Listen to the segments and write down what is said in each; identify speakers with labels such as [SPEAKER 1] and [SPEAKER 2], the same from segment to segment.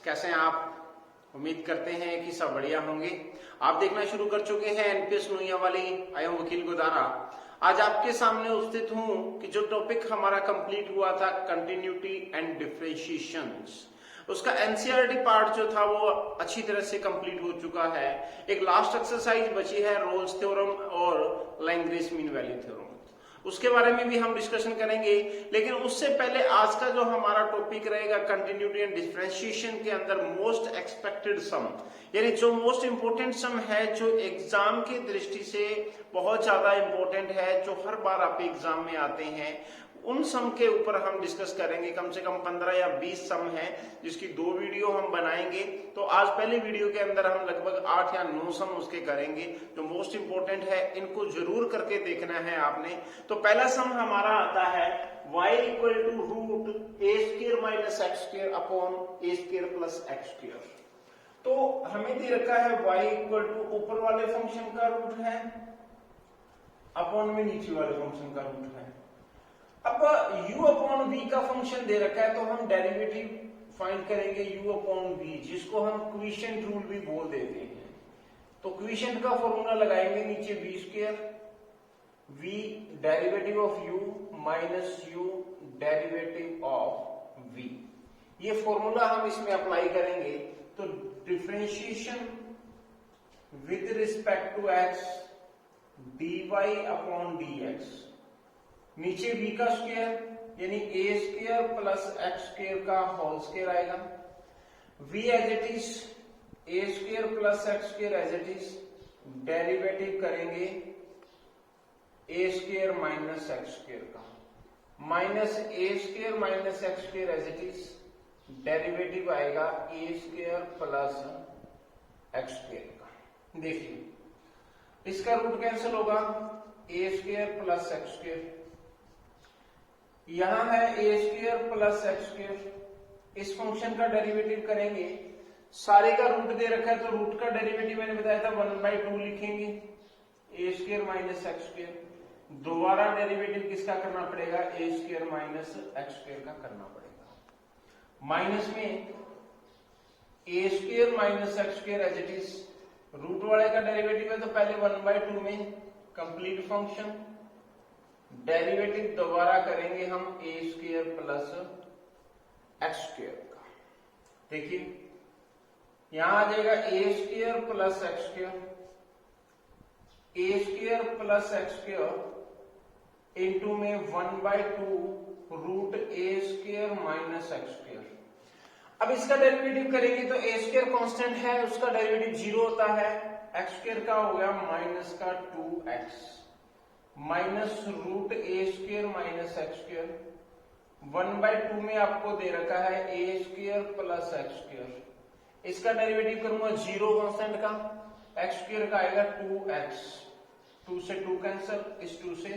[SPEAKER 1] कैसे हैं आप। उम्मीद करते हैं कि सब बढ़िया होंगे। आप देखना शुरू कर चुके हैं एनपीएस नोइया वाली। आई एम वकील गोदारा। आज आपके सामने उपस्थित हूं कि जो टॉपिक हमारा कंप्लीट हुआ था कंटिन्यूटी एंड डिफरेंशिएशंस, उसका एनसीईआरटी पार्ट जो था वो अच्छी तरह से कंप्लीट हो चुका है। एक लास्ट एक्सरसाइज बची है रोल्स थ्योरम और लैग्रेंज मीन वैल्यू थ्योरम, उसके बारे में भी हम डिस्कशन करेंगे। लेकिन उससे पहले आज का जो हमारा टॉपिक रहेगा कंटिन्यूटी एंड डिफरेंशिएशन के अंदर मोस्ट एक्सपेक्टेड सम, यानी जो मोस्ट इंपोर्टेंट सम है, जो एग्जाम की दृष्टि से बहुत ज्यादा इंपॉर्टेंट है, जो हर बार आप एग्जाम में आते हैं, उन सम के ऊपर हम डिस्कस करेंगे। कम से कम 15 या 20 सम है जिसकी 2 वीडियो हम बनाएंगे। तो आज पहले वीडियो के अंदर हम लगभग 8 या 9 सम उसके करेंगे जो मोस्ट इंपोर्टेंट है, इनको जरूर करके देखना है आपने। तो पहला सम हमारा आता है y equal to root a square minus x square upon a square plus x square. तो हमें दे रखा है y इक्वल टू ऊपर वाले फंक्शन का रूट है अपॉन में नीचे वाले फंक्शन का रूट है। अब u अपॉन v का फंक्शन दे रखा है तो हम डेरिवेटिव फाइंड करेंगे u अपॉन v, जिसको हम क्विशेंट रूल भी बोल देते हैं। तो क्विशेंट का फॉर्मूला लगाएंगे, नीचे v square, v derivative of u minus u derivative of v। ये फॉर्मूला हम इसमें अप्लाई करेंगे तो differentiation with respect to x dy upon dx, नीचे v का स्क्वायर यानी a square plus x square का होल स्क्वायर आएगा। v as it is a square plus x square as it is, derivative करेंगे a square minus x square का, minus a square minus x square as it is, derivative आएगा ए square plus x square का। देखिए इसका root cancel होगा, ए square plus x square, यहां है ए square plus x square. इस फंक्शन का डेरिवेटिव करेंगे, सारे का रूट दे रखा है तो रूट का डेरिवेटिव मैंने बताया था 1/2 लिखेंगे, a square minus x square. दोबारा डेरिवेटिव किसका करना पड़ेगा, a square minus x square का करना पड़ेगा। माइनस में a square minus x square as it is, root वाले का डेरिवेटिव है तो पहले 1/2 में कंप्लीट फंक्शन, डेरिवेटिव दोबारा करेंगे हम a square plus x square का। देखिए यहां आ जाएगा a square plus x square, a square plus x square into में 1/2 root a square minus x square. अब इसका डेरिवेटिव करेंगे तो ए स्क्वायर कांस्टेंट है, उसका डेरिवेटिव 0 होता है, एक्स स्क्वायर का हो गया माइनस का 2x minus root a square minus x square, 1/2 में आपको दे रखा है ए स्क्वायर प्लस एक्स स्क्वायर। इसका डेरिवेटिव करूंगा 0 कांस्टेंट का, एक्स स्क्वायर का आएगा 2x, 2 से 2 कैंसिल, इस 2 से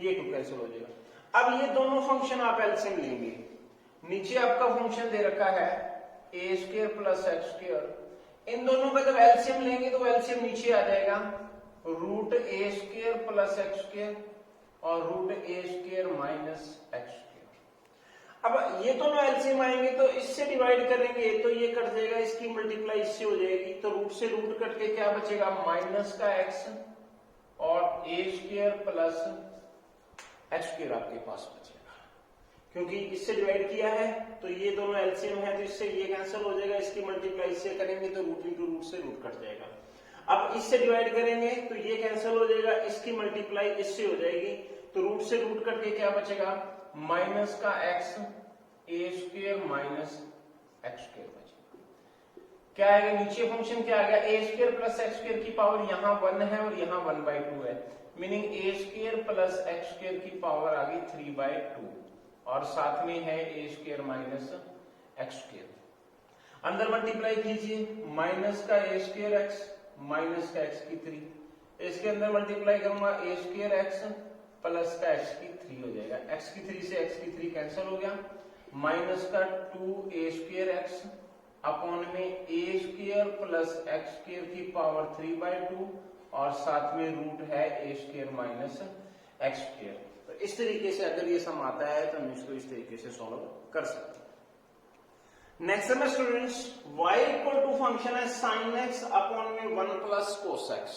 [SPEAKER 1] ये 2 कैंसिल हो जाएगा। अब ये दोनों फंक्शन आप एलसीएम लेंगे, नीचे आपका फंक्शन दे रखा है ए स्क्वायर प्लस एक्स स्क्वायर, इन दोनों का जब एलसीएम लेंगे तो एलसीएम नीचे आ जाएगा root a square plus x square और root a square minus x square. अब ये दोनों एलसीएम आएंगे तो इससे डिवाइड करेंगे तो ये कट जाएगा, इसकी मल्टीप्लाई इससे हो जाएगी, तो रूट से रूट कट के क्या बचेगा, माइनस का एक्स और ए स्क्वायर प्लस एक्स स्क्वायर आपके पास बचेगा। क्योंकि इससे डिवाइड किया है तो ये दोनों एलसीएम है तो इससे ये कैंसिल हो जाएगा, इसकी मल्टीप्लाई इससे करेंगे तो रूट इंटू रूट से रूट कट जाएगा। अब इससे डिवाइड करेंगे तो ये कैंसिल हो जाएगा, इसकी मल्टीप्लाई इससे हो जाएगी तो रूट से रूट कट के क्या बचेगा, माइनस का एक्स ए स्क्वायर माइनस एक्स स्क्वायर बचेगा। क्या आएगा, नीचे फंक्शन क्या आ गया, ए स्क्वायर प्लस एक्स स्क्वायर की पावर यहाँ 1 है और यहाँ 1/2 है, मीनिंग ए स्क्वायर प्लस एक्स स्क्वायर की पावर आ गई 3/2 और साथ में है ए स्क्वायर माइनस एक्स स्क्वायर। अंदर मल्टीप्लाई कीजिए, माइनस का ए स्क्वायर एक्स माइनस का एक्स की 3, इसके अंदर मल्टीप्लाई करूंगा ए स्क्वायर एक्स प्लस का एक्स की 3 हो जाएगा, एक्स की 3 से एक्स की 3 कैंसिल हो गया, माइनस का 2 ए स्क्वायर एक्स अपॉन में a square plus x square की पावर 3/2 और साथ में रूट है ए स्क्वायर माइनस एक्स स्क्वायर। तो इस तरीके से अगर ये सम आता है तो हम इसको इस तरीके से सॉल्व कर सकते हैं। नेक्स्ट है students y equal to function है sin x अपॉन में 1 प्लस cos x।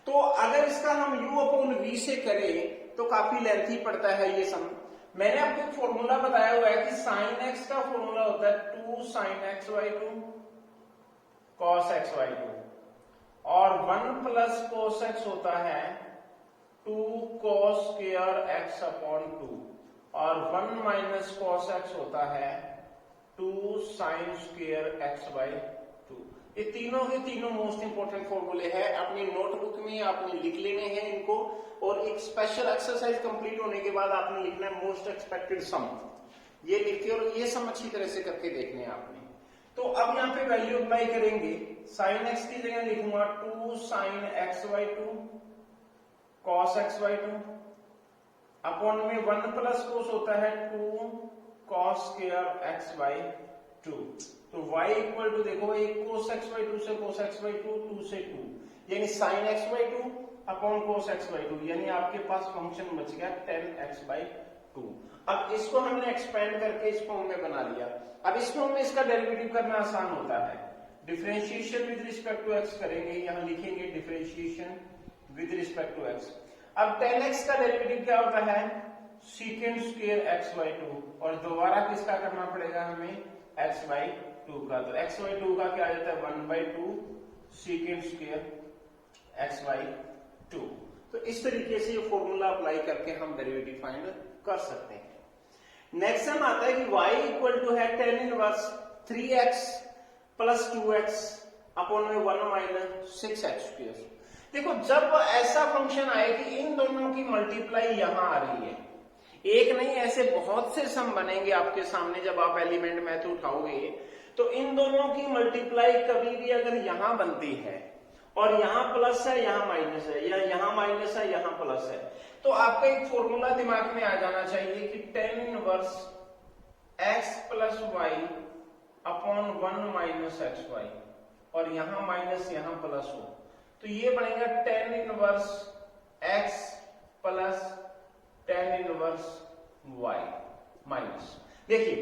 [SPEAKER 1] तो अगर इसका हम u अपॉन v से करें तो काफी लेंथी पड़ता है ये सम। मैंने आपको एक फॉर्मूला बताया हुआ है कि sin x का फॉर्मूला होता है 2 sin x by 2 cos x by 2 और 1 प्लस cos x होता है 2 cos स्क्वायर x अपॉन 2 और 1 माइनस cos x होता है 2 sin स्क्वायर x by 2। ये तीनों के तीनों मोस्ट इंपोर्टेंट फॉर्मूले हैं, अपनी नोटबुक में आपने लिख लेने हैं इनको, और एक स्पेशल एक्सरसाइज कंप्लीट होने के बाद आपने लिखना है मोस्ट एक्सपेक्टेड सम, ये लिख के, और ये सम अच्छी तरह से करके देखने हैं आपने। तो अब यहाँ पे वैल्यू अप्लाई करेंगे, sin x की जगह लिखूंगा 2 sin x by 2 cos x by 2 upon में 1 प्लस cos होता है 2 cos स्क्वायर x by 2। तो y इक्वल टू देखो, एक cos x by 2 से cos x by 2, 2 से 2, यानी sin x by 2 upon cos x by 2, यानी आपके पास फंक्शन बच गया 10x by 2। अब इसको हमने एक्सपेंड करके इस फॉर्म में बना लिया। अब इस फॉर्म में इसका डेरिवेटिव करना आसान होता है, differentiation with respect to x करेंगे, यहां लिखेंगे differentiation with respect to x। अब 10x का डेरिवेटिव क्या होता है, सीकेंड स्क्वायर x by 2, और दोबारा किसका करना पड़ेगा हमें, x by 2 का। तो x by 2 का क्या आ जाता है 1 by 2 secant square x by 2। तो इस तरीके से ये फॉर्मूला अप्लाई करके हम डेरिवेटिव फाइंड कर सकते हैं। नेक्स्ट हम आता है कि y इक्वल टू है tan inverse 3x plus 2x upon में 1 माइनस 6x स्क्वायर। देखो, जब ऐसा फंक्शन आए कि इन दोनों की मल्टीप्लाई यहां आ रही है, एक नहीं ऐसे बहुत से सम बनेंगे आपके सामने जब आप एलिमेंट मैथ उठाओगे, तो इन दोनों की मल्टीप्लाई कभी भी अगर यहां बनती है और यहां प्लस है यहां माइनस है, या यहां माइनस है यहां प्लस है, तो आपका एक फॉर्मूला दिमाग में आ जाना चाहिए कि tan inverse x plus y upon 1 minus x y, और यहां माइनस यहां प्लस हो, तो ये बनेगा tan inverse x plus tan inverse y minus. देखिए,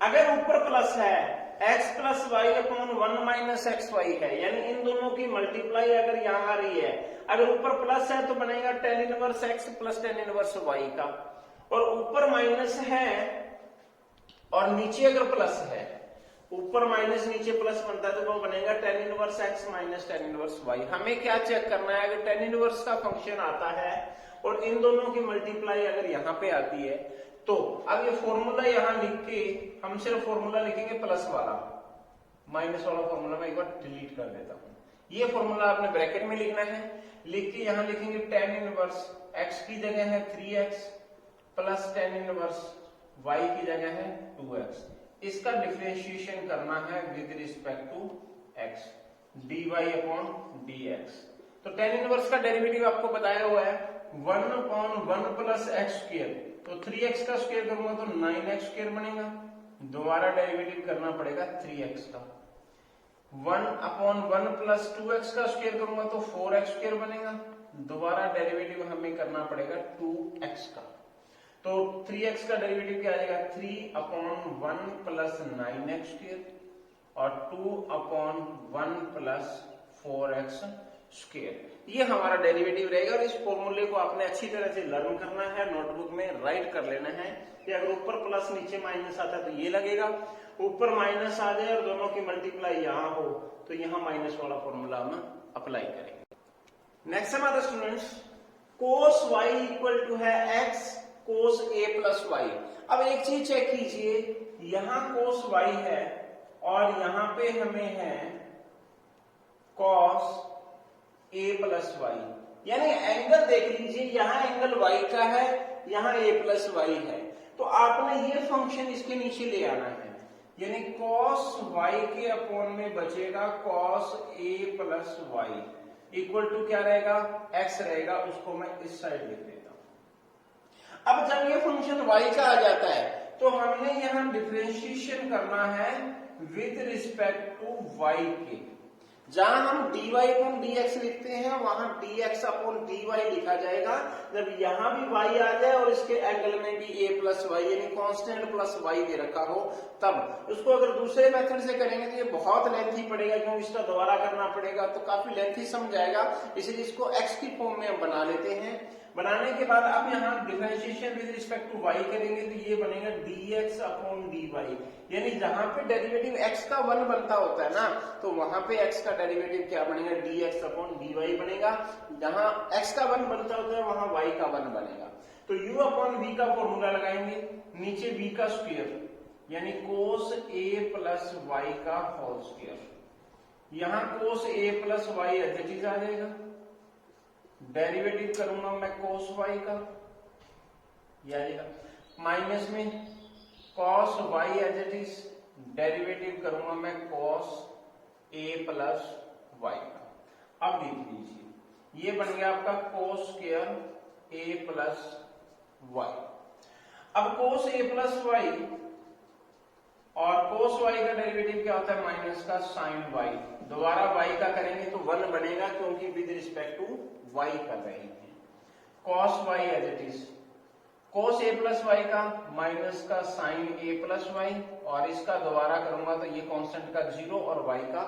[SPEAKER 1] अगर ऊपर प्लस है x plus y upon 1 minus x y है, यानी इन दोनों की मल्टीप्लाई अगर यहां आ रही है, अगर ऊपर प्लस है तो बनेगा tan inverse x plus tan inverse y का, और ऊपर माइनस है और नीचे अगर प्लस है, ऊपर माइनस नीचे प्लस बनता है, तो वो बनेगा tan inverse x minus tan inverse y। हमें क्या चेक करना है, अगर tan इनवर्स का फंक्शन आता है और इन दोनों की मल्टीप्लाई अगर यहां पे आती है, तो अब ये फॉर्मूला यहां लिख के हम सिर्फ फॉर्मूला लिखेंगे प्लस वाला, माइनस वाला फॉर्मूला मैं एक बार डिलीट कर देता हूं। ये फॉर्मूला आपने ब्रैकेट में लिखना है, लिख के यहां लिखेंगे tan इनवर्स x की जगह है 3x plus tan inverse y की जगह है 2x। इसका डिफरेंशिएशन करना है with respect to x, dy upon dx। तो tan इनवर्स का डेरिवेटिव आपको बताया हुआ है 1 अपॉन 1 प्लस एक्स स्क्वायर, तो 3x का स्क्वायर करूंगा तो 9x स्क्वायर बनेगा, दोबारा डेरिवेटिव करना पड़ेगा 3x का। 1 अपॉन 1 प्लस 2x का स्क्वायर करूंगा तो 4x स्क्वायर बनेगा, दोबारा डेरिवेटिव हमें करना पड़ेगा 2x का। तो 3x का डेरिवेटिव क्या आ जाएगा, 3 अपॉन 1 प्लस 9x स्क्वायर और 2 अपॉन 1 प्लस 4x स्क्वायर, ये हमारा डेरिवेटिव रहेगा। और इस फॉर्मूले को आपने अच्छी तरह से लर्न करना है, नोटबुक में राइट कर लेना है कि अगर ऊपर प्लस नीचे माइनस आता है तो ये लगेगा, ऊपर माइनस आ जाए और दोनों की मल्टीप्लाई यहां हो तो यहां माइनस वाला फॉर्मूला हम अप्लाई करेंगे। नेक्स्ट हमारा students cos y equal to है x cos a plus y. अब एक चीज चेक कीजिए, यहां cos y है और यहां पे हमें है cos a प्लस वाई, यानी एंगल देख लीजिए, यहां एंगल y का है, यहां a प्लस वाई है, तो आपने ये फंक्शन इसके नीचे ले आना है, यानी cos y के अपॉन में बचेगा cos a plus y equal to क्या रहेगा, x रहेगा, उसको मैं इस साइड लिख देता हूं। अब जब ये फंक्शन y का आ जाता है तो हमने यहां डिफरेंशिएशन करना है विद रिस्पेक्ट टू y के। जहां हम dy अपॉन dx लिखते हैं वहां dx अपॉन dy लिखा जाएगा। जब यहां भी y आ जाए और इसके एंगल में भी a प्लस वाई यानी कांस्टेंट प्लस y दे रखा हो तब। उसको अगर दूसरे मेथड से करेंगे तो ये बहुत लेंथी पड़ेगा, क्योंकि इसका दोबारा करना पड़ेगा तो काफी लेंथी सम जाएगा, इसलिए इसको x की फॉर्म में हम बना लेते हैं। बनाने के बाद अब यहाँ differentiation with respect to y करेंगे तो ये बनेगा dx अपॉन dy, यानी जहां पे डेरिवेटिव x का 1 बनता होता है ना तो वहां पे x का डेरिवेटिव क्या बनेगा, dx अपॉन dy बनेगा। जहां x का 1 बनता होता है वहां y का 1 बनेगा। तो u अपॉन v का फॉर्मूला लगाएंगे, नीचे v का स्क्वायर यानी cos a प्लस y का होल स्क्वायर, यहां cos a plus y as it is आ जाएगा। डेरिवेटिव करूंगा मैं cos y का, यह आएगा माइनस में cos y as it is, derivative करूंगा मैं cos a प्लस y का। अब देख लीजिए ये बन गया आपका cos square a plus y। अब cos a प्लस y और cos y का डेरिवेटिव क्या होता है, माइनस का sin y। दोबारा y का करेंगे तो 1 बनेगा, क्योंकि विद रिस्पेक्ट टू y कर रहे हैं। cos y as it is, cos a plus y का माइनस का sin a प्लस y, और इसका दोबारा करूंगा तो ये कांस्टेंट का 0 और y का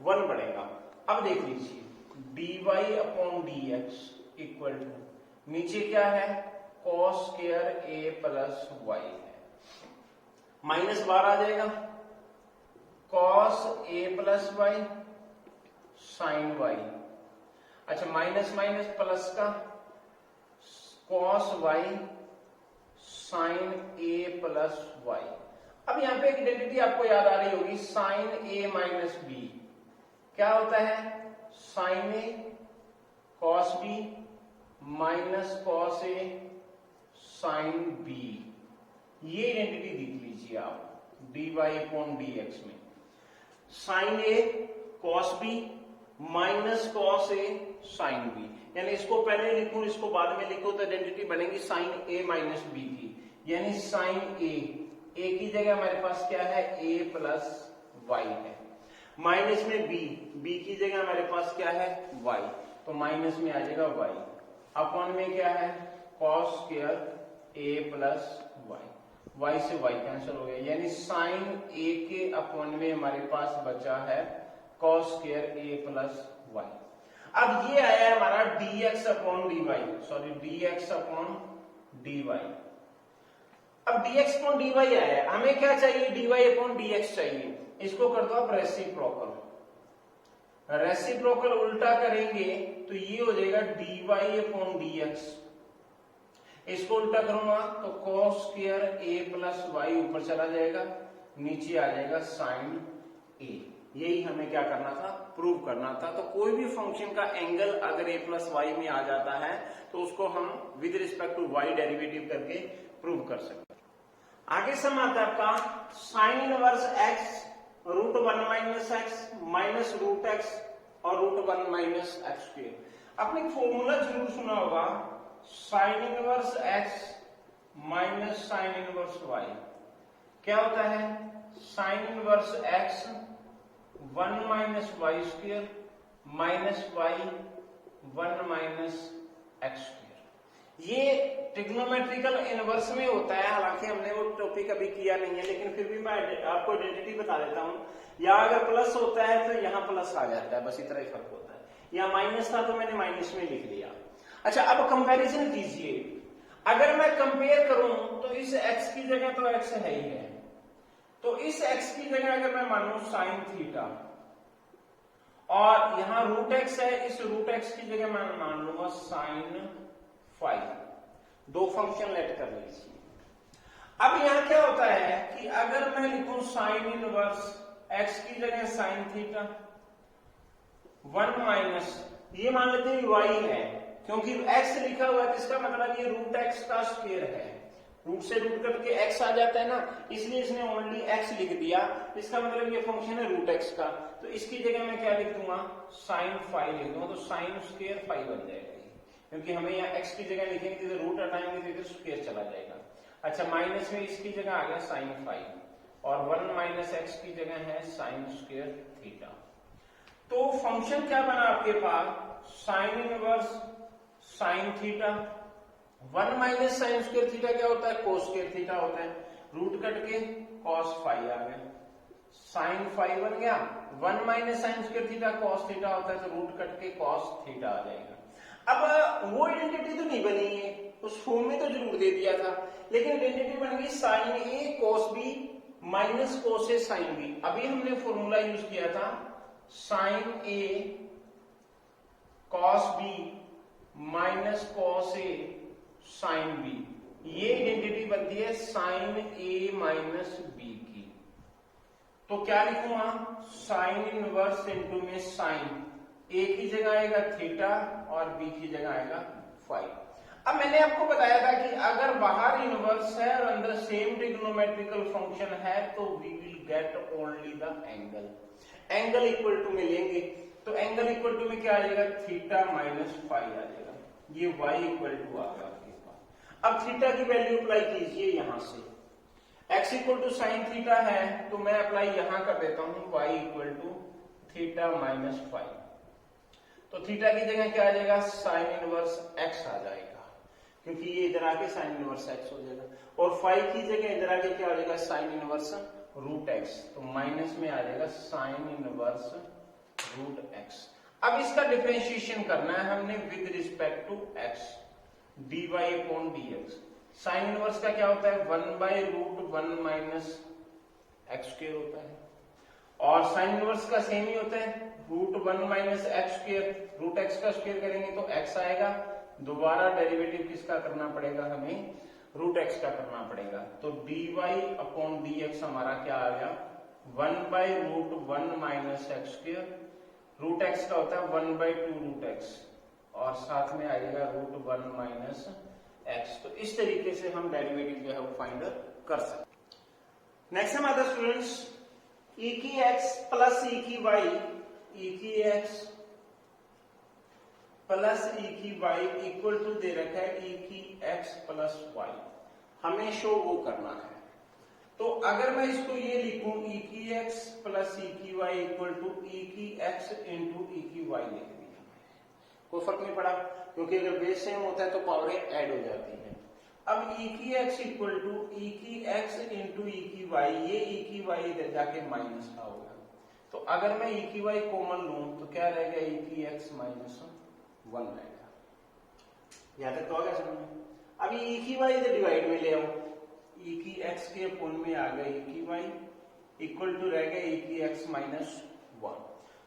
[SPEAKER 1] 1 बनेगा। अब देख लीजिए dy upon dx equal to नीचे क्या है cos square a plus y है, माइनस बार आ जाएगा cos a plus y sin y। अच्छा माइनस माइनस प्लस का cos y sin a plus y। अब यहां पे एक आइडेंटिटी आपको याद आ रही होगी, sin a माइनस b क्या होता है, sin a cos b minus cos a sin b। ये आइडेंटिटी देख लीजिए आप dy अपॉन dx में, sin a cos b minus cos a sin b, यानी इसको पहले लिखूं इसको बाद में लिखूं तो आइडेंटिटी बनेगी sin a माइनस b की, यानी sin a की जगह हमारे पास क्या है a प्लस y है, माइनस में b की जगह हमारे पास क्या है y, तो माइनस में आ जाएगा y, अपॉन में क्या है cos square a plus y से y कैंसिल हो गया, यानी sin a के अपॉन में हमारे पास बचा है cos square a plus y। अब ये आया है हमारा dx upon dy, sorry dx upon dy। अब dx अपॉन dy आया है, हमें क्या चाहिए dy अपॉन dx चाहिए, इसको कर दो आप रेसिप्रोकल। रेसिप्रोकल उल्टा करेंगे तो ये हो जाएगा dy अपॉन dx, इसको उल्टा करूंगा तो cos square a plus y ऊपर चला जाएगा, नीचे आ जाएगा sin a। यही हमें क्या करना था, प्रूव करना था। तो कोई भी फंक्शन का एंगल अगर a प्लस वाई में आ जाता है तो उसको हम with respect to y derivative करके प्रूव कर सकते हैं। आगे सम आता है आपका sine inverse x root 1 minus x minus root x और रूट 1 माइनस एक्स स्क्वायर। आपने फॉर्मूला जरूर सुना होगा, sine inverse x minus sine inverse y क्या होता है, sine inverse x 1 minus y square minus y 1 minus x square. ये trigonometrical inverse में होता है, हालांकि हमने वो टॉपिक अभी किया नहीं है, लेकिन फिर भी मैं आपको आइडेंटिटी बता देता हूं। यहाँ अगर प्लस होता है तो यहाँ प्लस आ जाता है, बस इतना ही फर्क होता है। यहाँ माइनस था तो मैंने माइनस में लिख लिया। अच्छा अब कंपैरिजन कीजिए, अगर मैं कंपेयर करूं तो इस x की जगह तो x है ही है, तो इस x की जगह अगर मैं मानूं साइन थीटा और यहां रूट x है, इस रूट x की जगह मैं मान लूंगा साइन फाइव। दो फंक्शन लेट कर लीजिए। अब यहां क्या होता है कि अगर मैं लिखूं साइन इनवर्स x की जगह साइन थीटा 1 माइनस, ये मान लेते हैं y है, क्योंकि x लिखा हुआ है इसका मतलब ये रूट x का स्क्वायर है, रूट से रूट करके x आ जाता है ना, इसलिए इसने ओनली x लिख दिया, इसका मतलब ये फंक्शन है रूट x का। तो इसकी जगह मैं क्या लिख दूंगा, साइन फाइव लिख दूंगा, तो साइन स्क्वायर फाइव बन जाएगा, क्योंकि हमें यहाँ x की जगह लिखेंगे तो इधर रूट हटाएंगे तो इधर स्क्वायर चला जाएगा। अच्छा माइनस में इसकी जगह आ गया साइन फाइव और 1 माइनस एक्स की जगह है साइन स्क्वायर थीटा। तो फंक्शन क्या बना आपके पास, sine inverse sine theta, 1 minus sine square theta क्या होता है, कोस स्क्वायर थीटा होता है, रूट कट के कॉस फाई आ गया, साइन फाई बन गया, 1 minus sine square theta cos theta होता है तो रूट कट के कॉस थीटा आ जाएगा। अब वो आइडेंटिटी तो नहीं बनी है, उस फॉर्म में तो जरूर दे दिया था, लेकिन आइडेंटिटी बन गई sign A cos B minus cos A sine B. अभी हमने फॉर्मूला यूज किया था sign A cos B minus cos A sine B, ये आइडेंटिटी बनती है साइन ए माइनस बी की। तो क्या लिखूंगा, साइन इनवर्स इनटू में साइन, ए की जगह आएगा थीटा और बी की जगह आएगा फाई। अब मैंने आपको बताया था कि अगर बाहर इनवर्स है और अंदर सेम ट्रिग्नोमेट्रिकल फंक्शन है तो we will get only the angle, angle equal to में लेंगे तो एंगल इक्वल टू में क्या आ जाएगा, थीटा माइनस फाई आ जाएगा, ये y इक्वल टू आ गया आपके पास। अब थीटा की वैल्यू अप्लाई कीजिए यहां से, x equal to sine theta है तो मैं अप्लाई यहां कर देता हूं y equal to theta minus phi, तो थीटा की जगह क्या आ जाएगा, साइन इनवर्स x आ जाएगा, क्योंकि ये इधर आके साइन इनवर्स x हो जाएगा, और फाई की जगह इधर आके क्या हो जाएगा, साइन इनवर्स रूट x, तो माइनस में आ जाएगा साइन इनवर्स रूट x। अब इसका डिफरेंशिएशन करना है हमने with respect to x, dy upon dx। Sine inverse का क्या होता है, 1 by root 1 minus x square होता है, और साइन इनवर्स का सेम ही होता है, root 1 minus x square, root x का स्क्वायर करेंगे तो x आएगा, दोबारा डेरिवेटिव किसका करना पड़ेगा, हमें रूट एक्स का करना पड़ेगा, तो dy अपॉन dx हमारा क्या आ गया, 1 by root 1 minus x square, root x का होता है 1 बाय 2 रूट एक्स, और साथ में आएगा रूट 1 माइनस एक्स। तो इस तरीके से हम डेरिवेटिव जो है वो फाइंड कर सकते। नेक्स्ट हम आता स्टूडेंट्स e की x प्लस e की y, e की x प्लस e की y इक्वल टू दे रखा है e की x प्लस y, हमें शो वो करना है। तो अगर मैं इसको ये लिखूं e की x प्लस e की y इक्वल टू e की x इंटू e की y लिख दिया, कोई फर्क नहीं पड़ा, क्योंकि अगर बेस सेम होता है तो पावरें ऐड हो जाती है। अब e की x इक्वल टू e की x इंटू e की y, ये e की y इधर जाके माइनस का होगा, तो अगर मैं e की y कॉमन लूं तो क्या रहेगा, e की x माइनस 1 रहेगा, यहां तक तो आ गया समझ में। अब e की y इधर डिवाइड में ले आओ, e की x के अपोन में आ गया e की y इक्वल टू रहेगा e की x माइनस 1,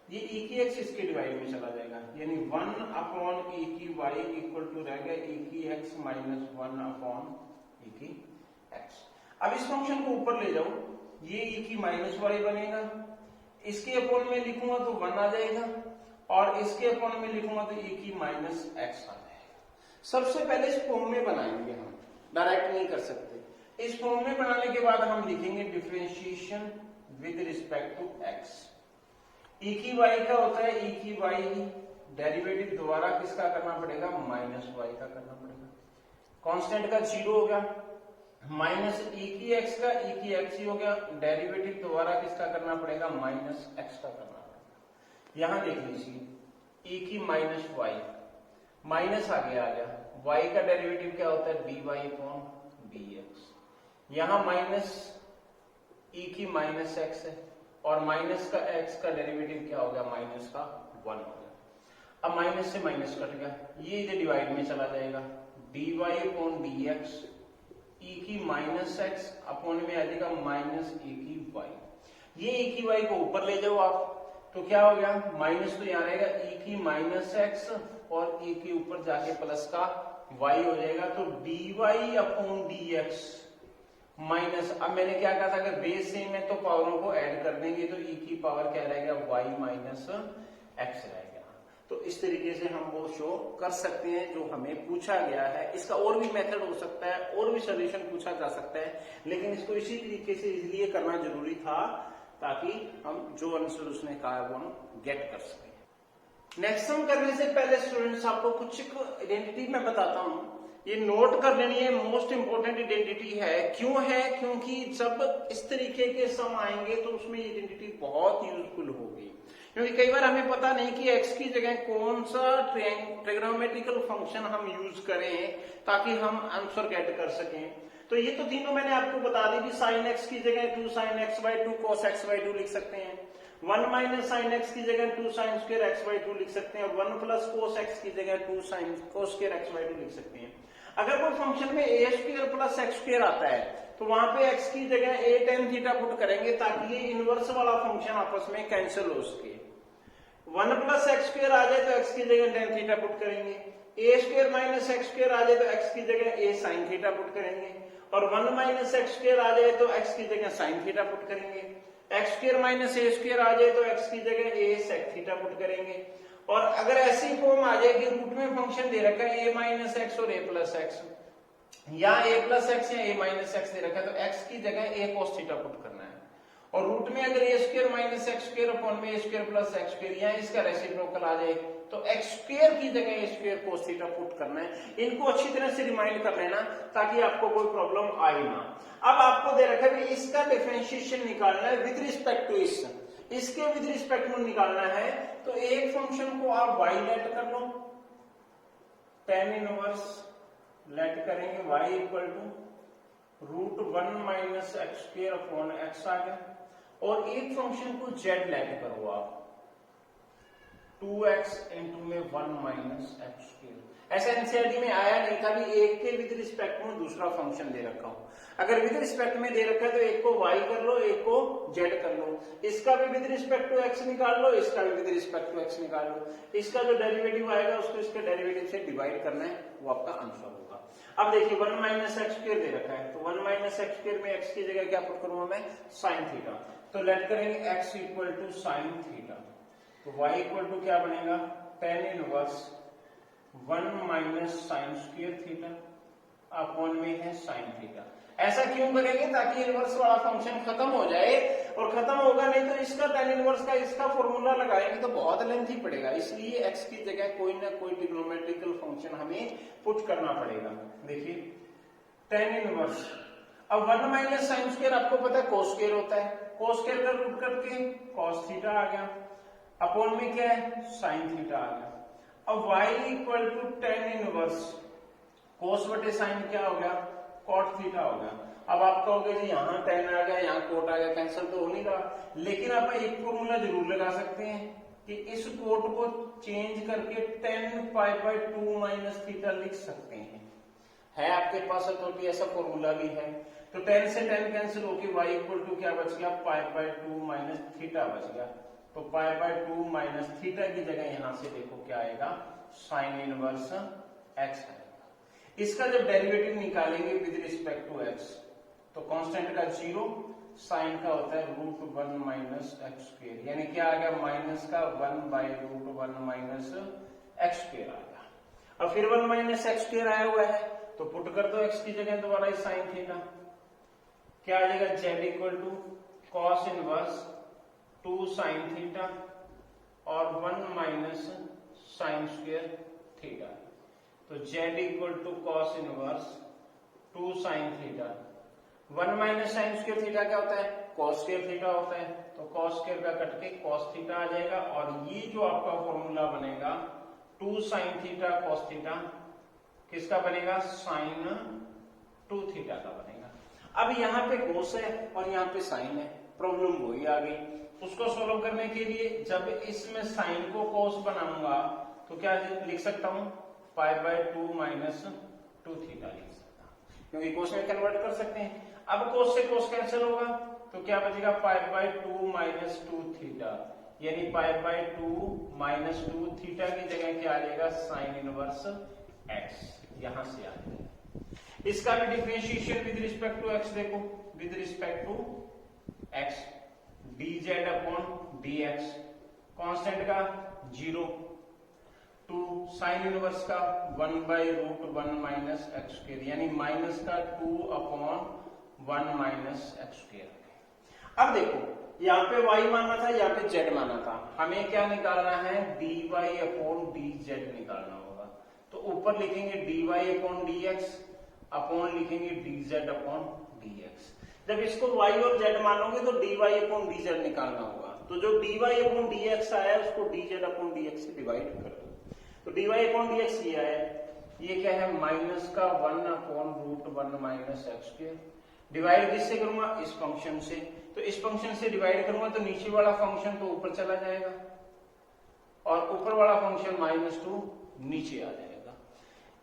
[SPEAKER 1] ये e की x इसके डिवाइड में चला जाएगा, यानी 1 अपॉन e की y इक्वल टू रहेगा e की x माइनस 1 अपॉन e की x। अब इस फंक्शन को ऊपर ले जाओ, ये e की माइनस y बनेगा, इसके अपोन में लिखूंगा तो 1 आ जाएगा, और इसके अपोन में लिखूंगा तो e की माइनस x आ जाएगा। सबसे पहले इस फॉर्म में बनाएंगे, हम डायरेक्ट नहीं कर सकते। इस फॉर्म में बनाने के बाद हम लिखेंगे differentiation with respect to x। e की y का होता है e की y, डेरिवेटिव दोबारा किसका करना पड़ेगा, माइनस y का करना पड़ेगा, कांस्टेंट का 0 हो गया, माइनस e की x का e की x ही हो गया, डेरिवेटिव दोबारा किसका करना पड़ेगा, माइनस x का करना पड़ेगा। यहां देख लीजिए e की माइनस y, माइनस आगे आ गया, y का डेरिवेटिव क्या होता है, dy अपॉन dx, यहां माइनस e की माइनस x है, और माइनस का x का डेरिवेटिव क्या हो गया, माइनस का 1 हो गया। अब माइनस से माइनस कट गया, ये इधर डिवाइड में चला जाएगा, dy अपॉन dx, e की माइनस x अपॉन में आ जाएगा माइनस e की y, ये e की y को ऊपर ले जाओ आप, तो क्या हो गया, माइनस तो यहाँ रहेगा e की माइनस x, और e के ऊपर जाके प्लस का y हो जाएगा, तो dy अपॉन dx माइनस, अब मैंने क्या कहा था, अगर बेस सेम है तो पावरों को ऐड कर देंगे, तो e की पावर क्या रहेगा, y माइनस x रहेगा। तो इस तरीके से हम वो शो कर सकते हैं जो हमें पूछा गया है। इसका और भी मेथड हो सकता है, और भी सोल्यूशन पूछा जा सकता है, लेकिन इसको इसी तरीके से इसलिए करना जरूरी था ताकि हम जो आंसर उसने कहा वो हम गेट कर सकें। नेक्स्ट सम करने से पहले स्टूडेंट्स आपको कुछ आइडेंटिटी मैं बताता हूं, ये नोट कर लेनी है, मोस्ट इंपोर्टेंट आइडेंटिटी है। क्यों है, क्योंकि जब इस तरीके के सम आएंगे तो उसमें आइडेंटिटी बहुत यूजफुल होगी, क्योंकि कई बार हमें पता नहीं कि x की जगह कौन सा ट्रिग्नोमेट्रिकल फंक्शन हम यूज करें ताकि हम आंसर गेट कर सकें। तो ये तो तीनों मैंने आपको बता दी कि sin x की जगह 2 sin x/2 cos x/2 लिख सकते हैं, 1 माइनस साइन एक्स की जगह 2 साइन स्क्वायर x/2 लिख सकते हैं, और 1 प्लस कोस एक्स की जगह 2 साइन कोस स्क्वायर x/2 लिख सकते हैं। अगर कोई फंक्शन में a square plus x square आता है तो वहां पे x की जगह a tan थीटा पुट करेंगे ताकि ये इनवर्स वाला फंक्शन आपस में कैंसिल हो सके। 1 प्लस एक्स स्क्वायर आ जाए तो x की जगह tan थीटा पुट करेंगे, a square minus x square आ जाए तो x की जगह a साइन थीटा पुट करेंगे, और 1 माइनस एक्स स्क्वायर आ जाए तो x की जगह साइन थीटा पुट करेंगे, x square minus a square आ जाए तो x की जगह a सेक थीटा पुट करेंगे। और अगर ऐसी फॉर्म आ जाए कि रूट में फंक्शन दे रखा है a माइनस एक्स और a प्लस एक्स, या a प्लस एक्स या a माइनस एक्स दे रखा है तो x की जगह a cos थीटा पुट करना है, और रूट में अगर a square minus x square upon में a square plus x square या इसका रेसिप्रोकल आ जाए तो x स्क्वायर की जगह a square cos theta put करना है। इनको अच्छी तरह से रिमाइंड कर लेना ताकि आपको कोई प्रॉब्लम आए ना। अब आपको दे रखा है कि इसका डिफरेंशिएशन निकालना है विद रिस्पेक्ट टू इसके विद रिस्पेक्ट टू निकालना है, तो एक फंक्शन को आप y लेट कर लो, tan इनवर्स लेट करेंगे y equal to root 1 minus x square upon x आ गया, और एक फंक्शन को z लेट करो आप 2x इंटू में 1 माइनस एक्स स्क्वायर। ऐसा एनसीईआरटी में आया नहीं था कि एक के विद रिस्पेक्ट में दूसरा फंक्शन दे रखा हो। अगर विद रिस्पेक्ट में दे रखा है तो एक को y कर लो, एक को z कर लो, इसका भी विद रिस्पेक्ट टू x निकाल लो, इसका भी विद रिस्पेक्ट टू x निकाल लो, इसका जो डेरिवेटिव आएगा उसको इसके डेरिवेटिव से डिवाइड करना है, वो आपका आंसर होगा। अब देखिए 1 माइनस एक्स स्क्वायर दे रखा है तो 1 माइनस एक्स स्क्वायर में x की जगह क्या पुट करूंगा मैं, साइन थीटा, तो लेट करेंगे x equal to sine theta, तो y इक्वल टू क्या बनेगा, tan inverse 1 minus sine square theta upon में है साइन थीटा। ऐसा क्यों करेंगे, ताकि इनवर्स वाला फंक्शन खत्म हो जाए, और खत्म होगा नहीं तो इसका tan इनवर्स का इसका फॉर्मूला लगाएंगे तो बहुत लेंथी पड़ेगा, इसलिए x की जगह कोई ना कोई ट्रिग्नोमेट्रिकल फंक्शन हमें पुट करना पड़ेगा। देखिए tan इनवर्स, अब 1 माइनस साइन स्क्वायर आपको पता है cos स्क्वायर होता है, cos स्क्वायर का रूट करके cos थीटा आ गया, अपॉन में क्या है साइन थीटा आ गया। अब y equal to tan inverse cos बटे साइन क्या हो गया, cot थीटा हो गया। अब आप कहोगे जी यहाँ tan आ गया, यहाँ cot आ गया, कैंसिल तो हो नहीं रहा, लेकिन आप एक फॉर्मूला जरूर लगा सकते हैं कि इस cot को चेंज करके tan π/2 माइनस थीटा लिख सकते हैं, है आपके पास अथॉरिटी, ऐसा फॉर्मूला भी है। तो tan से tan कैंसिल होके y इक्वल टू क्या बच गया, π/2 माइनस थीटा बच गया, तो π/2 माइनस थीटा की जगह यहां से देखो क्या आएगा, साइन इनवर्स x आएगा। इसका जब डेरिवेटिव निकालेंगे विद रिस्पेक्ट टू x तो कांस्टेंट का 0, साइन का होता है रूट 1 माइनस एक्स स्क्वायर, यानी क्या आ गया, माइनस का 1/√1 माइनस एक्स स्क्वायर आ गया। अब फिर 1 माइनस एक्स स्क्वायर आया हुआ है तो पुट कर दो x की जगह दोबारा साइन थीटा, क्या आ जाएगा, z equal to cos inverse 2 sine theta और 1 माइनस साइन स्क्वायर थीटा, तो z equal to cos inverse 2 sine theta, 1 minus sine square theta क्या होता है, कॉस स्क्वायर थीटा होता है, तो कॉस स्क्वायर का कट के कॉस थीटा आ जाएगा, और ये जो आपका फॉर्मूला बनेगा 2 साइन थीटा कॉस थीटा किसका बनेगा, साइन 2 थीटा का बनेगा। अब यहाँ पे कोस है और यहाँ पे साइन है, प्रॉब्लम वही आ गई। उसको सोल्व करने के लिए जब इसमें साइन को कोस बनाऊंगा तो क्या लिख सकता हूं, π/2 माइनस 2 थीटा लिख सकता हूं, क्योंकि कोस में कन्वर्ट कर सकते हैं। अब कोस से कोस कैंसिल होगा तो क्या बचेगा, π/2 माइनस 2 थीटा, यानी π/2 माइनस 2 थीटा की जगह क्या आ जाएगा, साइन इनवर्स x, यहां से आ जाएगा। इसका भी differentiation with respect to x देखो, with respect to x dz upon dx, constant का 0 टू साइन इनवर्स का 1/√1 माइनस एक्स स्क्वायर, यानी माइनस का 2 अपॉन 1 माइनस एक्स स्क्वायर। अब देखो यहाँ पे y माना था, यहाँ पे z माना था, हमें क्या निकालना है, dy अपॉन dz निकालना होगा। तो ऊपर लिखेंगे dy अपॉन dx अपॉन लिखेंगे dz अपॉन dx। जब इसको y और z मानोगे तो dy अपॉन dz निकालना होगा। तो जो dy अपॉन dx आया उसको dz अपॉन dx से डिवाइड कर दो। तो dy अपॉन dx ये आया, ये क्या है माइनस का 1 upon root 1 minus x square. Divide किससे करूंगा, इस फंक्शन से। तो इस फंक्शन से डिवाइड करूंगा तो नीचे वाला फंक्शन तो ऊपर चला जाएगा और ऊपर वाला फंक्शन -2 नीचे आ जाएगा।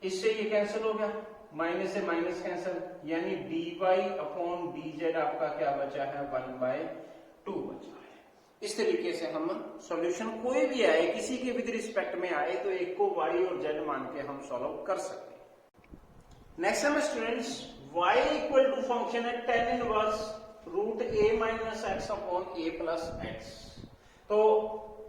[SPEAKER 1] इससे ये कैंसिल हो गया, माइनस से माइनस कैंसिल, यानी dy अपॉन dz आपका क्या बचा है 1/2 बचा है। इस तरीके से हम सॉल्यूशन कोई भी आए, किसी के भी रिस्पेक्ट में आए, तो एक को y और z मान के हम सॉल्व कर सकते हैं। नेक्स्ट है students, y equal to function है tan inverse root a minus x upon a plus x. तो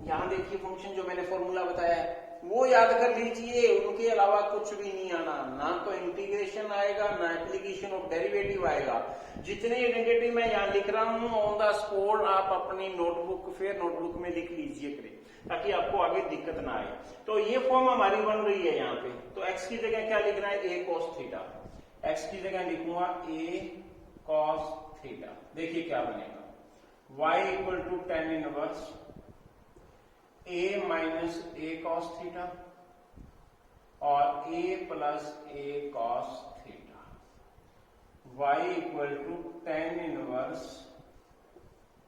[SPEAKER 1] यहां देखिए फंक्शन जो मैंने फॉर्मूला बताया है वो याद कर लीजिए, उनके अलावा कुछ भी नहीं आना, ना तो इंटीग्रेशन आएगा ना एप्लीकेशन ऑफ डेरिवेटिव आएगा। जितने आइडेंटिटी मैं यहाँ लिख रहा हूँ ऑन द स्पॉट आप अपनी नोटबुक में लिख लीजिए करें, ताकि आपको आगे दिक्कत ना आए। तो ये फॉर्म हमारी बन रही है यहाँ पे। तो x की जगह क्या लिखना है, a cos थीटा। x की जगह लिखूंगा a cos थीटा। देखिए क्या बनेगा, y equal to tan inverse a minus a cos theta और a plus a cos theta. y equal to tan inverse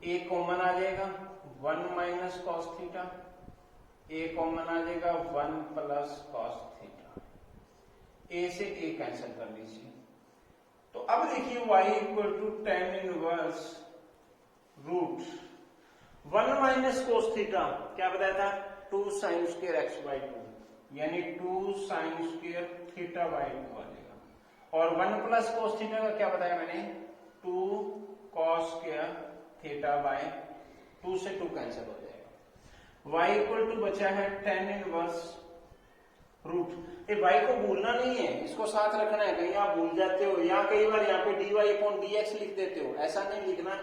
[SPEAKER 1] a common आ जाएगा 1 minus cos theta, a common आ जाएगा 1 प्लस cos थीटा। a से a cancel कर लीजिए। तो अब देखिए y equal to tan inverse root 1 minus cos theta क्या बताया था, 2 साइन स्क्वायर एक्स बाई 2, यानी 2 साइन स्क्वायर थीटा बाई 2 आ जाएगा। और 1 प्लस कोस थीटा का क्या बताया मैंने, 2 कॉस स्क्वायर थीटा बाई 2 से 2 कैंसिल हो जाएगा। y इक्वल टू बचा है tan इनवर्स रूट, ये y को भूलना नहीं है, इसको साथ रखना है। कहीं आप भूल जाते हो, या कई बार यहाँ पे dy अपॉन dx लिख देते हो, ऐसा नहीं लिखना।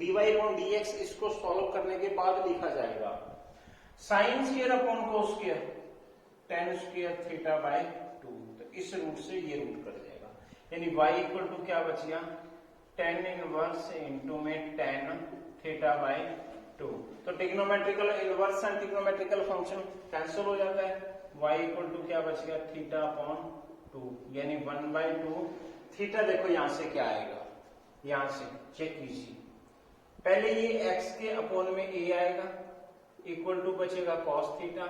[SPEAKER 1] dy अपॉन dx इसको सॉल्व करने के बाद लिखा जाएगा। Sine square upon cos square tan square theta by 2, तो इस रूट से ये रूट कट जाएगा, यानी y इक्वल टू क्या बच गया, tan इनवर्स इंटू में tan थीटा बाई 2। तो trigonometrical inverse and trigonometrical function cancel हो जाता है। y इक्वल टू क्या बच गया, थीटा अपॉन 2, यानी 1/2। थीटा देखो यहां से क्या आएगा, यहां से चेक कीजिए, पहले ये x के अपॉन में a आएगा, इक्वल टू बचेगा cos थीटा,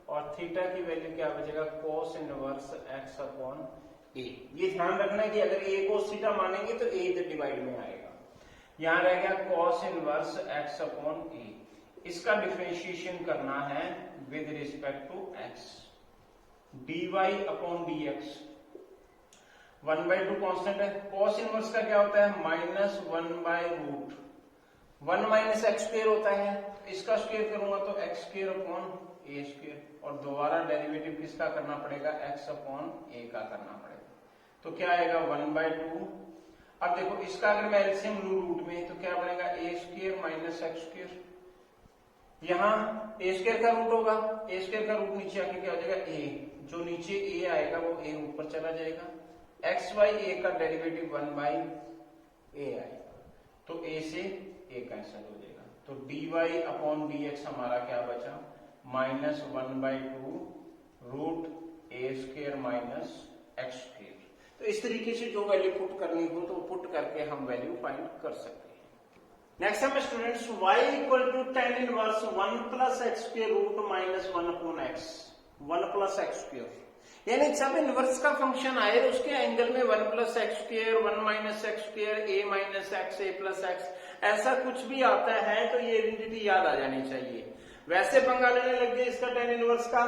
[SPEAKER 1] और थीटा की वैल्यू क्या बचेगा, cos inverse x upon a। ये ध्यान रखना है कि अगर a cos थीटा मानेंगे तो a इधर डिवाइड में आएगा, यहां रह गया cos inverse x upon a। इसका डिफरेंशिएशन करना है with respect to x। dy upon dx 1/2 constant है। cos इनवर्स का क्या होता है, -1/रूट 1 माइनस एक्स स्क्वायर होता है, इसका स्क्वायर करूंगा तो x square upon a square, और दोबारा डेरिवेटिव किसका करना पड़ेगा, एक्स अपॉन ए का करना पड़ेगा। तो क्या आएगा 1/2। अब देखो इसका अगर मैं एलसीएम लूं रूट में तो क्या बनेगा, ए स्क्वायर माइनस एक्स स्क्वायर। यहाँ ए स्क्वायर का रूट होगा, ए स्क्वायर का रूट नीचे आके क्या हो जाएगा ए, जो नीचे ए आएगा वो ए ऊपर चला जाएगा। एक्स बाई ए का डेरिवेटिव 1/a आएगा, तो ए से ए कैंसिल हो जाएगा। तो dy अपॉन dx हमारा क्या बचा, -1/2 root a square minus x square. तो इस तरीके से जो वैल्यू पुट करनी हो तो पुट करके हम वैल्यू फाइंड कर सकते हैं। नेक्स्ट है students, y equal to tan inverse 1 plus x square root -1 upon x, 1 plus x square, यानी जब इनवर्स का फंक्शन आए उसके एंगल में 1 plus x square, 1 minus x square, a minus x, a plus x, ऐसा कुछ भी आता है तो ये आइडेंटिटी याद आ जानी चाहिए। वैसे पंगा लेने लग गए इसका tan इनवर्स का,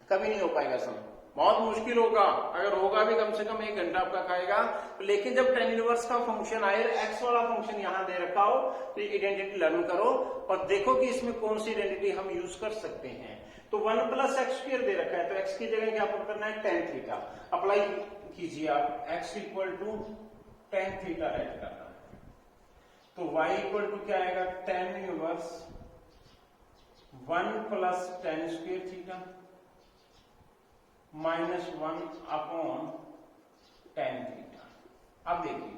[SPEAKER 1] कभी नहीं हो पाएगा समझ, बहुत मुश्किल होगा। अगर होगा भी कम से कम 1 घंटा आपका खाएगा। लेकिन जब tan इनवर्स का फंक्शन आए, एक्स वाला फंक्शन यहाँ दे रखा हो, तो आइडेंटिटी लर्न करो और देखो कि इसमें कौन सी आइडेंटिटी हम यूज कर सकते हैं। तो 1 प्लस एक्स स्क्वायर दे रखा है, तो x की जगह क्या पुट करना है, tan थीटा अप्लाई कीजिए आप, x equal to tan theta add करना है। तो y इक्वल टू क्या आएगा, tan inverse 1 plus tan square theta -1 upon tan theta. अब देखिए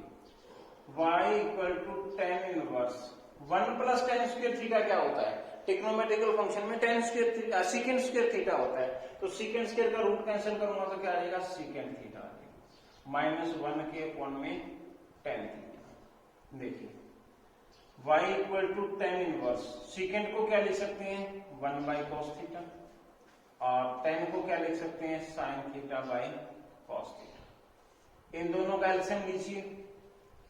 [SPEAKER 1] y equal to tan inverse 1 plus tan square theta क्या होता है? ट्रिग्नोमेट्रिकल फंक्शन में tan square secant square theta होता है, तो सीकेंड स्क्वायर का रूट कैंसिल करूंगा तो क्या आ जाएगा? सीकेंड थीटा आ जाएगा माइनस 1 के अपॉन में टेन थीटा। देखिए y equal to tan inverse, secant को क्या लिख सकते हैं? 1 बाई कॉस थीटा, और टेन को क्या लिख सकते हैं? Sine theta by cos theta. इन दोनों का एलसीएम लीजिए,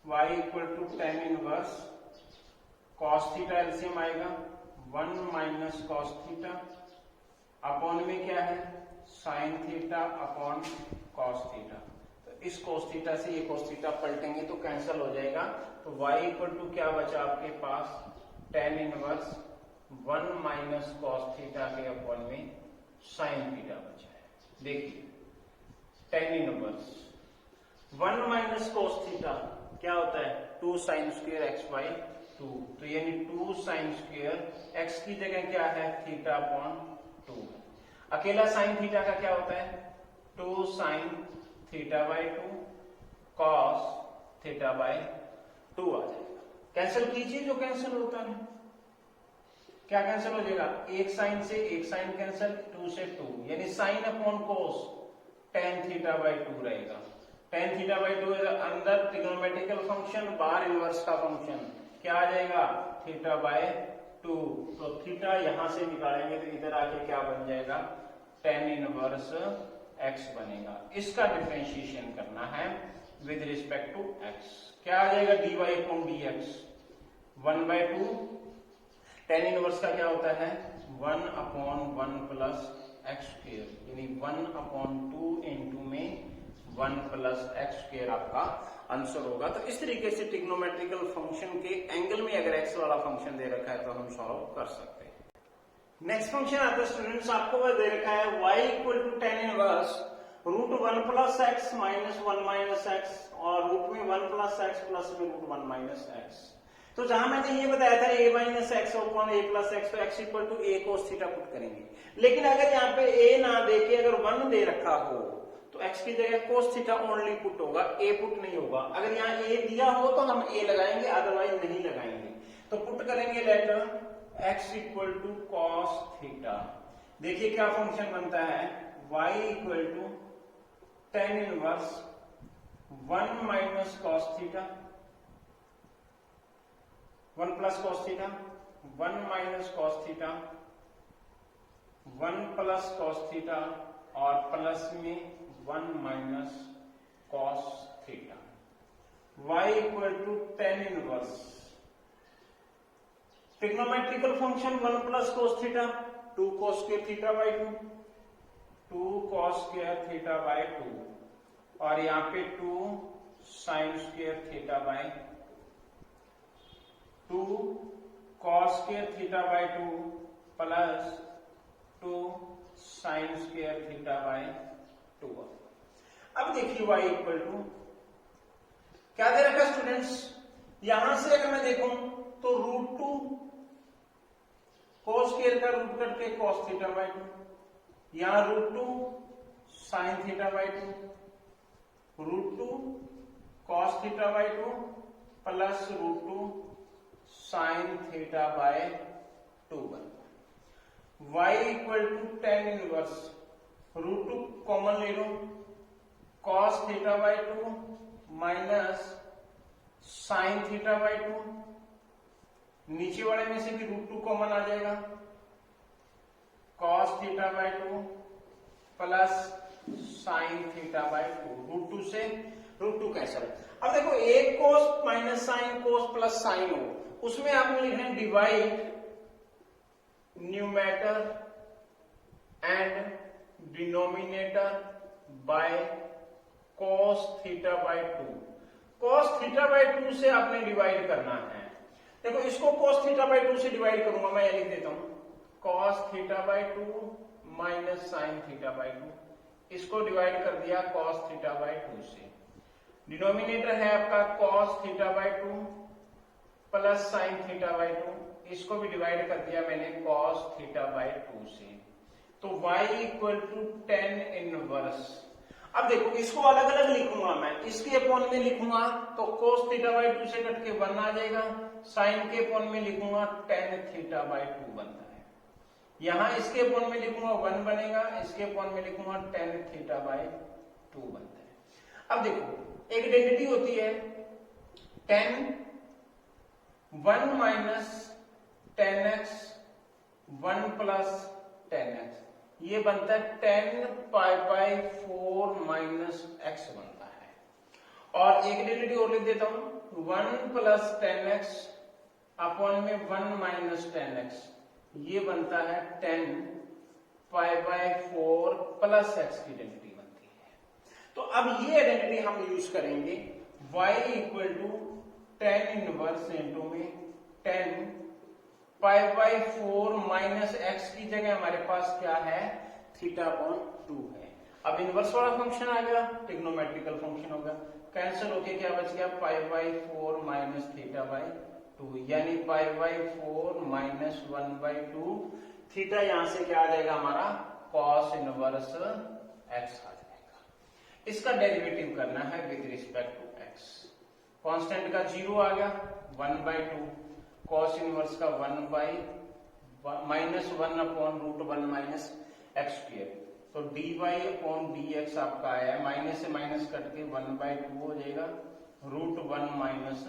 [SPEAKER 1] y equal to tan inverse cos theta, LCM आएगा 1 माइनस कॉस थीटा, अपॉन में क्या है? Sine theta upon cos theta. तो इस कॉस थीटा से ये कॉस थीटा पलटेंगे तो कैंसिल हो जाएगा, तो y इक्वल टू क्या बचा आपके पास? Tan inverse 1 minus cos theta के अपॉन में साइन थीटा बचा है। देखिए tan inverse 1 minus cos theta क्या होता है? 2 साइन स्क्वायर एक्स बाई 2, तो यानी 2 साइन स्क्वायर एक्स की जगह क्या है? Theta upon 2। अकेला साइन थीटा का क्या होता है? 2 sine theta by 2 cos theta by 2 आ जाएगा। कैंसिल कीजिए जो कैंसिल होता है, क्या कैंसिल हो जाएगा? एक साइन से एक साइन कैंसिल, 2 से 2, यानी sine upon cos tan theta by 2 रहेगा। टेन थीटा बाई 2 अंदर ट्रिग्नोमेट्रिकल फंक्शन, बाहर इनवर्स का फंक्शन, क्या आ जाएगा? Theta by 2। तो थीटा यहां से निकालेंगे तो इधर आके क्या बन जाएगा? टेन इनवर्स एक्स बनेगा। इसका डिफरेंशिएशन करना है विद रिस्पेक्ट टू एक्स, क्या आ जाएगा? dy upon dx 1 by 2, tan inverse का क्या होता है? 1 अपॉन 1 प्लस एक्स स्क्वायर, यानी 1 अपॉन 2 इंटू में 1 प्लस एक्स स्क्वायर आपका आंसर होगा। तो इस तरीके से ट्रिग्नोमेट्रिकल फंक्शन के एंगल में अगर एक्स वाला फंक्शन दे रखा है तो हम सॉल्व कर सकते हैं। नेक्स्ट फंक्शन आता है स्टूडेंट्स, आपको वह दे रखा है y equal to tan inverse root 1 plus x minus 1 minus x, और रूट में 1 प्लस एक्स प्लस में रूट 1 माइनस एक्स। तो जहां मैंने ये बताया था a minus x upon a plus x, तो x equal to a cos theta put करेंगे। लेकिन अगर यहाँ पे a ना दे के अगर 1 दे रखा हो तो x की जगह कोस थीटा ओनली पुट होगा, a पुट नहीं होगा। अगर यहाँ a दिया हो तो हम a लगाएंगे, अदरवाइज नहीं लगाएंगे। तो पुट करेंगे later x equal to cos theta. देखिए क्या फंक्शन बनता है? y equal to tan inverse 1 minus cos theta, 1 plus cos theta, 1 minus cos theta, 1 plus cos theta, और प्लस में 1 minus cos theta. y equal to tan inverse trigonometrical function 1 plus cos theta 2 cos square theta by 2, 2 cos square theta by 2, और यहाँ पे 2 sign square theta by 2 cos square theta by 2 plus 2 sign square theta by 2। अब देखिए y equal to क्या दे रखा है students? यहां से अगर मैं देखूं तो रूट 2 कोस स्क्वायर का रूट करके कॉस थीटा बाई 2, यहां root 2 sine theta by 2, root 2 cos theta by 2 plus root 2 sine theta by 2 बनता है। y equal to tan inverse root 2 common ले लो, cos theta by 2 minus sine theta by 2, नीचे वाले में से भी रूट 2 कॉमन आ जाएगा, cos theta by 2 plus sine theta by 2, root 2 से रूट 2 कैंसिल। अब देखो एक cos minus sine cos plus sine हो, उसमें आपने लिखना है divide numerator and denominator by cos theta by 2। Cos theta by 2 से आपने डिवाइड करना है। देखो इसको कॉस थीटा बाई 2 से डिवाइड करूंगा, मैं ये लिख देता हूं cos theta by 2 minus sine theta by 2, इसको डिवाइड कर दिया कॉस थीटा बाई 2 से। डिनोमिनेटर है आपका cos theta by 2 plus sine theta by 2, इसको भी डिवाइड कर दिया मैंने कॉस थीटा बाई 2 से। तो y equal to tan inverse, अब देखो इसको अलग अलग लिखूंगा मैं, इसके अपॉन में लिखूंगा तो cos θ/2 से कट के 1 आ जाएगा, साइन के अपॉन में लिखूंगा tan θ/2 बनता है। यहां इसके अपॉन में लिखूंगा 1 बनेगा, इसके अपॉन में लिखूंगा tan θ/2 बनता है। अब देखो एक आइडेंटिटी होती है tan 1 minus tan x 1 plus tan x, ये बनता है tan π/4 माइनस x बनता है। और एक आइडेंटिटी और लिख देता हूं 1 प्लस tan x अपॉन में 1 माइनस tan x, ये बनता है tan π/4 प्लस x की आइडेंटिटी बनती है। तो अब ये आइडेंटिटी हम यूज करेंगे y equal to tan inverse into में tan π/4 माइनस x की जगह हमारे पास क्या है θ/2 है। अब इनवर्स वाला फंक्शन आ गया, ट्रिग्नोमेट्रिकल फंक्शन होगा, कैंसिल होके क्या बच गया π/4 माइनस θ/2, यानी π/4 माइनस 1/2, थीटा यहां से क्या आ जाएगा हमारा cos इनवर्स x आ जाएगा। इसका डेरिवेटिव करना है with respect to x। Constant का 0 आ गया, 1/2, cos इनवर्स का 1 minus 1 upon √1 minus x square, तो dy अपॉन dx आपका आया है, माइनस से माइनस कट के 1/2 हो जाएगा, √1 माइनस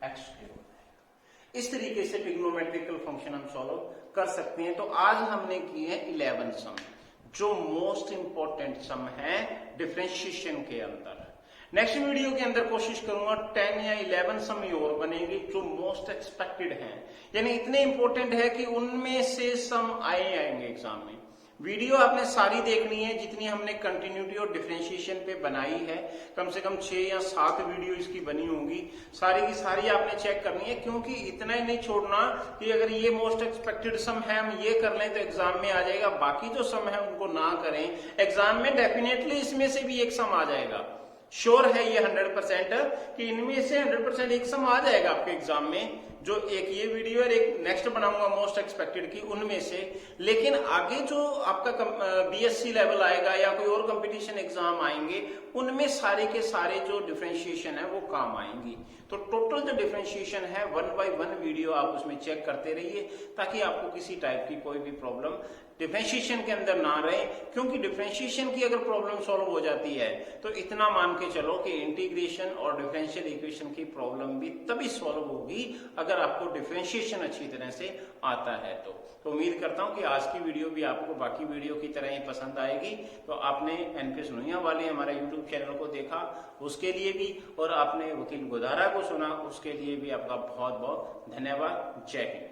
[SPEAKER 1] एक्स स्क्वायर हो जाएगा। इस तरीके से ट्रिग्नोमेट्रिकल फंक्शन हम सॉल्व कर सकते हैं। तो आज हमने की है 11 सम, जो मोस्ट इंपॉर्टेंट सम है डिफरेंशिएशन के अंदर। नेक्स्ट वीडियो के अंदर कोशिश करूंगा 10 या 11 सम और बनेंगे जो मोस्ट एक्सपेक्टेड हैं, यानी इतने इंपॉर्टेंट है कि उनमें से सम आएंगे एग्जाम में। वीडियो आपने सारी देखनी है जितनी हमने कंटिन्यूटी और डिफरेंशिएशन पे बनाई है, कम से कम 6 या 7 वीडियो इसकी बनी होंगी, सारी की सारी आपने चेक करनी है, क्योंकि इतना ही नहीं छोड़ना कि अगर ये मोस्ट एक्सपेक्टेड सम है हम ये कर लें तो एग्जाम में आ जाएगा, बाकी जो सम है उनको ना करें। एग्जाम में डेफिनेटली इसमें से भी एक सम आ जाएगा, श्योर है ये 100% कि इनमें से 100% एक सम आ जाएगा आपके एग्जाम में, जो एक ये वीडियो और एक नेक्स्ट बनाऊंगा मोस्ट एक्सपेक्टेड की उनमें से। लेकिन आगे जो आपका बीएससी लेवल आएगा या कोई और कंपटीशन एग्जाम आएंगे, उनमें सारे के सारे जो डिफरेंशिएशन है वो काम आएंगी। तो टोटल जो डिफरेंशिएशन है 1 बाय 1 वीडियो आप उसमें चेक करते रहिए, ताकि आपको किसी टाइप की कोई भी प्रॉब्लम डिफरेंशिएशन के अंदर ना रहे। क्योंकि डिफरेंशिएशन की अगर प्रॉब्लम सॉल्व हो जाती है तो इतना मान के चलो कि इंटीग्रेशन और डिफरेंशियल इक्वेशन की प्रॉब्लम भी तभी सॉल्व होगी अगर आपको डिफरेंशिएशन अच्छी तरह से आता है। तो उम्मीद करता हूं कि आज की वीडियो भी आपको बाकी वीडियो की तरह ही पसंद आएगी। तो आपने एनपीएस नोइया वाले हमारे यूट्यूब चैनल को देखा, उसके लिए भी, और आपने वकील गोदारा को सुना, उसके लिए भी आपका बहुत बहुत धन्यवाद। जय हिंद।